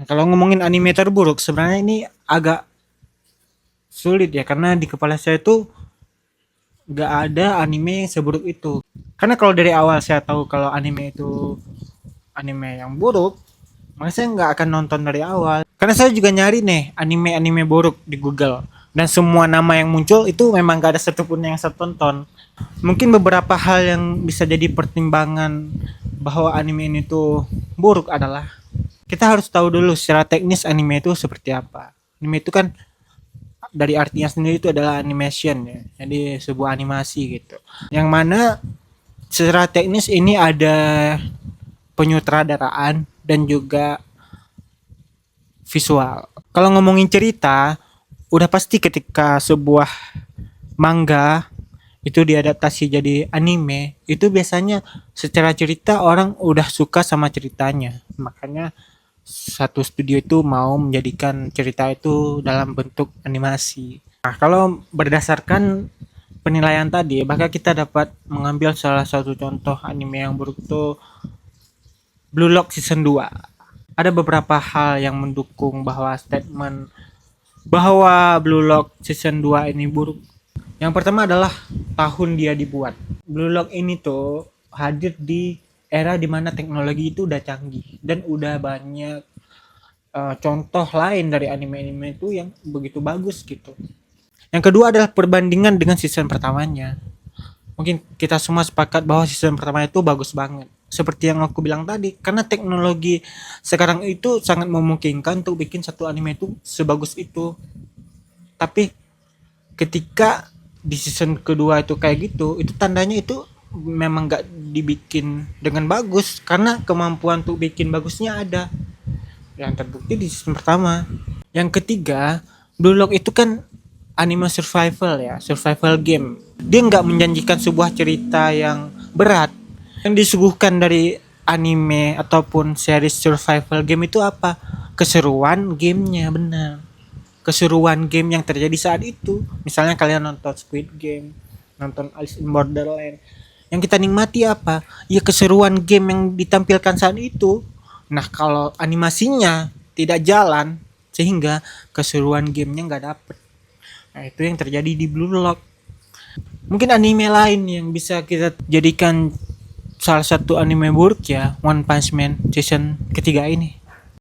Kalau ngomongin anime terburuk, sebenarnya ini agak sulit ya, karena di kepala saya tuh nggak ada anime yang seburuk itu. Karena kalau dari awal saya tahu kalau anime itu anime yang buruk, maka saya nggak akan nonton dari awal. Karena saya juga nyari nih anime-anime buruk di Google. Dan semua nama yang muncul itu memang gak ada satupun yang saya tonton. Mungkin beberapa hal yang bisa jadi pertimbangan bahwa anime ini tuh buruk adalah kita harus tahu dulu secara teknis anime itu seperti apa. Anime itu kan dari artinya sendiri itu adalah animation ya. Jadi sebuah animasi gitu. Yang mana secara teknis ini ada penyutradaraan dan juga visual. Kalau ngomongin cerita, udah pasti ketika sebuah manga itu diadaptasi jadi anime, itu biasanya secara cerita orang udah suka sama ceritanya. Makanya satu studio itu mau menjadikan cerita itu dalam bentuk animasi. Nah, kalau berdasarkan penilaian tadi, maka kita dapat mengambil salah satu contoh anime yang buruk itu Blue Lock Season 2. Ada beberapa hal yang mendukung bahwa statement bahwa Blue Lock Season 2 ini buruk. Yang pertama adalah tahun dia dibuat. Blue Lock ini tuh hadir di era dimana teknologi itu udah canggih dan udah banyak contoh lain dari anime-anime itu yang begitu bagus gitu. Yang kedua adalah perbandingan dengan season pertamanya. Mungkin kita semua sepakat bahwa season pertama itu bagus banget. Seperti yang aku bilang tadi, karena teknologi sekarang itu sangat memungkinkan untuk bikin satu anime itu sebagus itu. Tapi ketika di season kedua itu kayak gitu, itu tandanya itu memang gak dibikin dengan bagus, karena kemampuan untuk bikin bagusnya ada. Yang terbukti di season pertama. Yang ketiga, Blue Lock itu kan anime survival ya, survival game. Dia nggak menjanjikan sebuah cerita yang berat. Yang disuguhkan dari anime ataupun series survival game itu apa? Keseruan gamenya, benar. Keseruan game yang terjadi saat itu. Misalnya kalian nonton Squid Game, nonton Alice in Borderland. Yang kita nikmati apa? Ya keseruan game yang ditampilkan saat itu. Nah, kalau animasinya tidak jalan, sehingga keseruan gamenya nggak dapet. Nah, itu yang terjadi di Blue Lock. Mungkin anime lain yang bisa kita jadikan salah satu anime buruk ya, One Punch Man season ketiga ini.